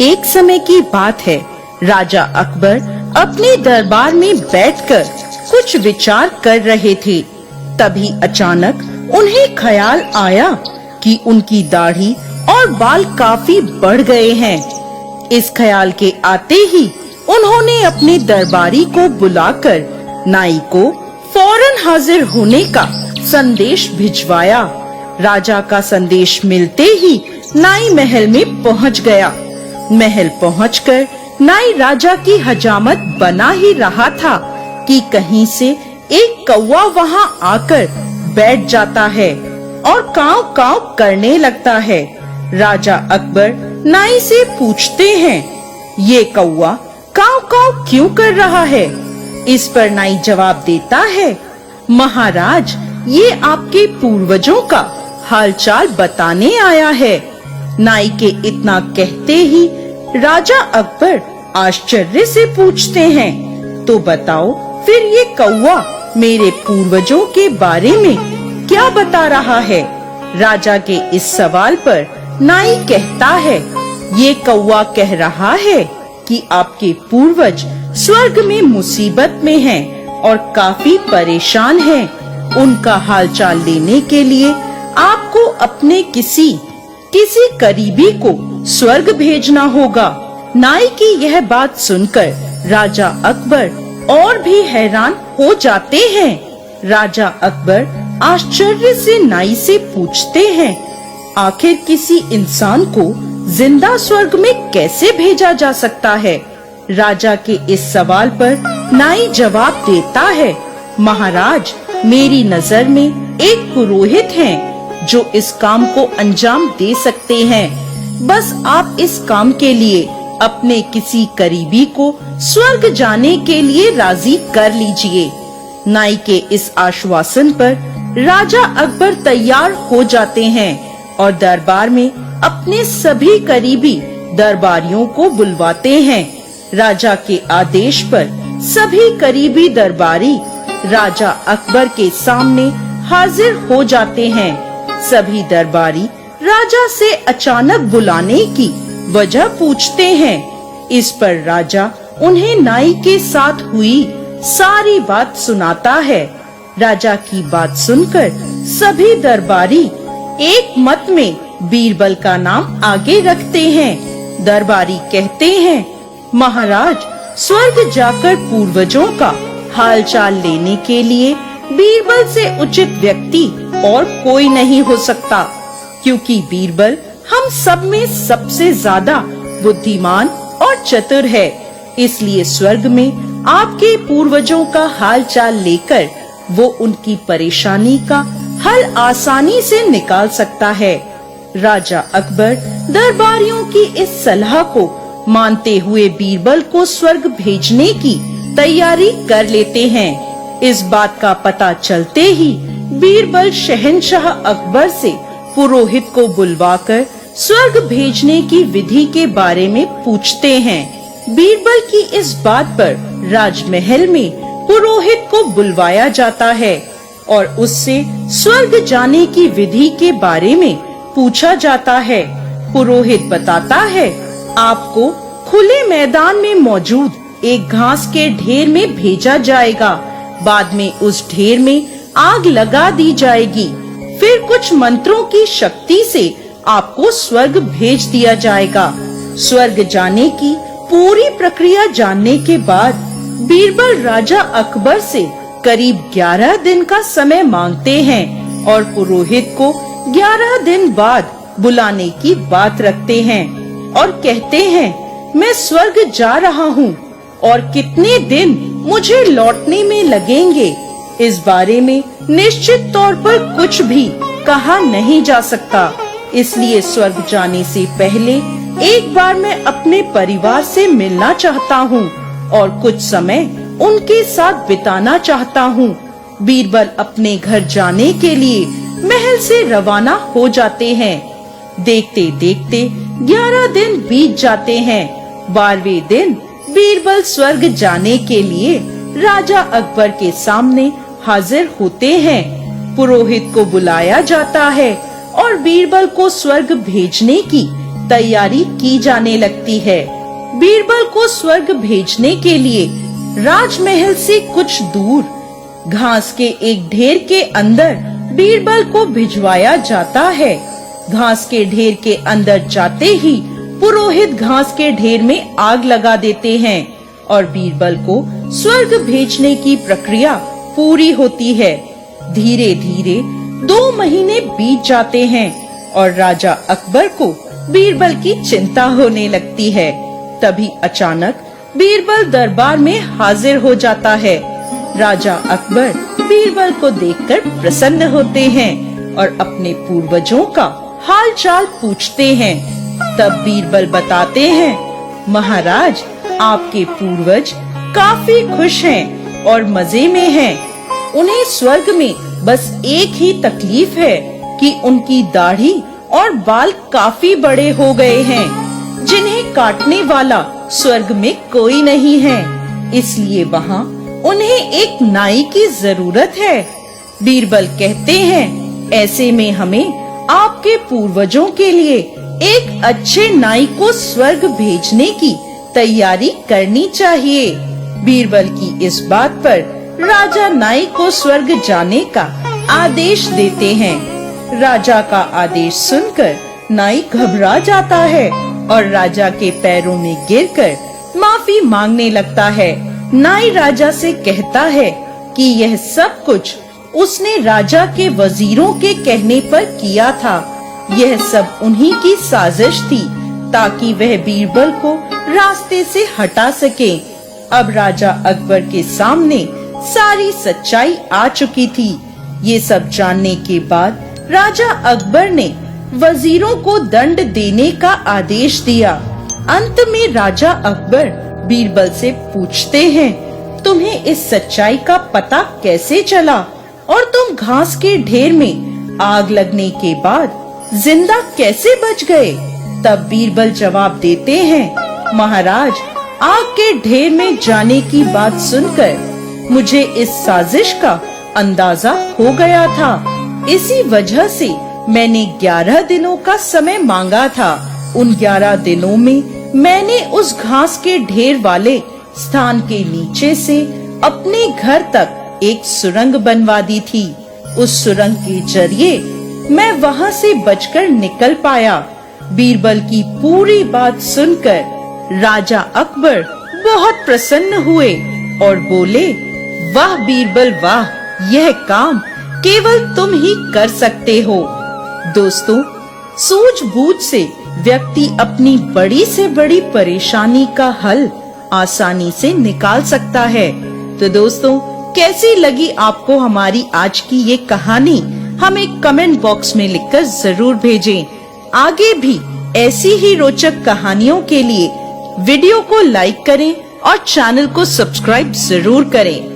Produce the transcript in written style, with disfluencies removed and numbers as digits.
एक समय की बात है, राजा अकबर अपने दरबार में बैठकर कुछ विचार कर रहे थे। तभी अचानक उन्हें ख्याल आया कि उनकी दाढ़ी और बाल काफी बढ़ गए हैं। इस ख्याल के आते ही उन्होंने अपने दरबारी को बुलाकर नाई को फौरन हाजिर होने का संदेश भिजवाया। राजा का संदेश मिलते ही नाई महल में पहुंच गया। महल पहुंचकर नाई राजा की हजामत बना ही रहा था कि कहीं से एक कौवा वहां आकर बैठ जाता है और काव काव करने लगता है। राजा अकबर नाई से पूछते हैं, ये कौवा काव काव क्यों कर रहा है? इस पर नाई जवाब देता है, महाराज, ये आपके पूर्वजों का हालचाल बताने आया है। नाई के इतना कहते ही राजा अकबर आश्चर्य से पूछते हैं, तो बताओ फिर ये कौवा मेरे पूर्वजों के बारे में क्या बता रहा है? राजा के इस सवाल पर नाई कहता है, ये कौवा कह रहा है कि आपके पूर्वज स्वर्ग में मुसीबत में हैं और काफी परेशान हैं। उनका हालचाल लेने के लिए आपको अपने किसी करीबी को स्वर्ग भेजना होगा। नाई की यह बात सुनकर राजा अकबर और भी हैरान हो जाते हैं। राजा अकबर आश्चर्य से नाई से पूछते हैं, आखिर किसी इंसान को जिंदा स्वर्ग में कैसे भेजा जा सकता है? राजा के इस सवाल पर नाई जवाब देता है, महाराज, मेरी नजर में एक पुरोहित हैं जो इस काम को अंजाम दे सकते हैं। बस आप इस काम के लिए अपने किसी करीबी को स्वर्ग जाने के लिए राजी कर लीजिए। नाई के इस आश्वासन पर राजा अकबर तैयार हो जाते हैं और दरबार में अपने सभी करीबी दरबारियों को बुलवाते हैं। राजा के आदेश पर सभी करीबी दरबारी राजा अकबर के सामने हाजिर हो जाते हैं। सभी दरबारी राजा से अचानक बुलाने की वजह पूछते हैं। इस पर राजा उन्हें नाई के साथ हुई सारी बात सुनाता है। राजा की बात सुनकर सभी दरबारी एक मत में बीरबल का नाम आगे रखते हैं। दरबारी कहते हैं, महाराज, स्वर्ग जाकर पूर्वजों का हालचाल लेने के लिए बीरबल से उचित व्यक्ति और कोई नहीं हो सकता, क्योंकि बीरबल हम सब में सबसे ज्यादा बुद्धिमान और चतुर है। इसलिए स्वर्ग में आपके पूर्वजों का हालचाल लेकर वो उनकी परेशानी का हल आसानी से निकाल सकता है। राजा अकबर दरबारियों की इस सलाह को मानते हुए बीरबल को स्वर्ग भेजने की तैयारी कर लेते हैं। इस बात का पता चलते ही बीरबल शहंशाह अकबर से पुरोहित को बुलवाकर स्वर्ग भेजने की विधि के बारे में पूछते हैं। बीरबल की इस बात पर राजमहल में पुरोहित को बुलवाया जाता है और उससे स्वर्ग जाने की विधि के बारे में पूछा जाता है। पुरोहित बताता है, आपको खुले मैदान में मौजूद एक घास के ढेर में भेजा जाएगा। बाद में उस ढेर में आग लगा दी जाएगी। फिर कुछ मंत्रों की शक्ति से आपको स्वर्ग भेज दिया जाएगा। स्वर्ग जाने की पूरी प्रक्रिया जानने के बाद बीरबल राजा अकबर से करीब 11 दिन का समय मांगते हैं और पुरोहित को 11 दिन बाद बुलाने की बात रखते हैं और कहते हैं, मैं स्वर्ग जा रहा हूँ और कितने दिन मुझे लौटने में लगेंगे, इस बारे में निश्चित तौर पर कुछ भी कहा नहीं जा सकता। इसलिए स्वर्ग जाने से पहले एक बार मैं अपने परिवार से मिलना चाहता हूँ और कुछ समय उनके साथ बिताना चाहता हूँ। बीरबल अपने घर जाने के लिए महल से रवाना हो जाते हैं। देखते देखते 11 दिन बीत जाते हैं। 12वें दिन बीरबल स्वर्ग जाने के लिए राजा अकबर के सामने हाजिर होते हैं। पुरोहित को बुलाया जाता है और बीरबल को स्वर्ग भेजने की तैयारी की जाने लगती है। बीरबल को स्वर्ग भेजने के लिए राजमहल से कुछ दूर घास के एक ढेर के अंदर बीरबल को भिजवाया जाता है। घास के ढेर के अंदर जाते ही पुरोहित घास के ढेर में आग लगा देते हैं और बीरबल को स्वर्ग भेजने की प्रक्रिया पूरी होती है। धीरे धीरे 2 महीने बीत जाते हैं और राजा अकबर को बीरबल की चिंता होने लगती है। तभी अचानक बीरबल दरबार में हाजिर हो जाता है। राजा अकबर बीरबल को देखकर प्रसन्न होते हैं और अपने पूर्वजों का हाल चाल पूछते हैं। तब बीरबल बताते हैं, महाराज, आपके पूर्वज काफी खुश हैं और मजे में हैं। उन्हें स्वर्ग में बस एक ही तकलीफ है कि उनकी दाढ़ी और बाल काफी बड़े हो गए हैं, जिन्हें काटने वाला स्वर्ग में कोई नहीं है। इसलिए वहाँ उन्हें एक नाई की जरूरत है। बीरबल कहते हैं, ऐसे में हमें आपके पूर्वजों के लिए एक अच्छे नाई को स्वर्ग भेजने की तैयारी करनी चाहिए। बीरबल की इस बात पर राजा नाई को स्वर्ग जाने का आदेश देते हैं। राजा का आदेश सुनकर नाई घबरा जाता है और राजा के पैरों में गिरकर माफी मांगने लगता है। नाई राजा से कहता है कि यह सब कुछ उसने राजा के वजीरों के कहने पर किया था। यह सब उन्हीं की साजिश थी ताकि वह बीरबल को रास्ते से हटा सके। अब राजा अकबर के सामने सारी सच्चाई आ चुकी थी। ये सब जानने के बाद राजा अकबर ने वजीरों को दंड देने का आदेश दिया। अंत में राजा अकबर बीरबल से पूछते हैं, तुम्हें इस सच्चाई का पता कैसे चला और तुम घास के ढेर में आग लगने के बाद जिंदा कैसे बच गए? तब बीरबल जवाब देते हैं, महाराज, आग के ढेर में जाने की बात सुनकर मुझे इस साजिश का अंदाजा हो गया था। इसी वजह से मैंने 11 दिनों का समय मांगा था। उन 11 दिनों में मैंने उस घास के ढेर वाले स्थान के नीचे से अपने घर तक एक सुरंग बनवा दी थी। उस सुरंग के जरिए मैं वहाँ से बचकर निकल पाया। बीरबल की पूरी बात सुनकर राजा अकबर बहुत प्रसन्न हुए और बोले, वाह बीरबल वाह, यह काम केवल तुम ही कर सकते हो। दोस्तों, सूझबूझ से व्यक्ति अपनी बड़ी से बड़ी परेशानी का हल आसानी से निकाल सकता है। तो दोस्तों, कैसी लगी आपको हमारी आज की ये कहानी? हमें कमेंट बॉक्स में लिखकर जरूर भेजें। आगे भी ऐसी ही रोचक कहानियों के लिए वीडियो को लाइक करें और चैनल को सब्सक्राइब जरूर करें।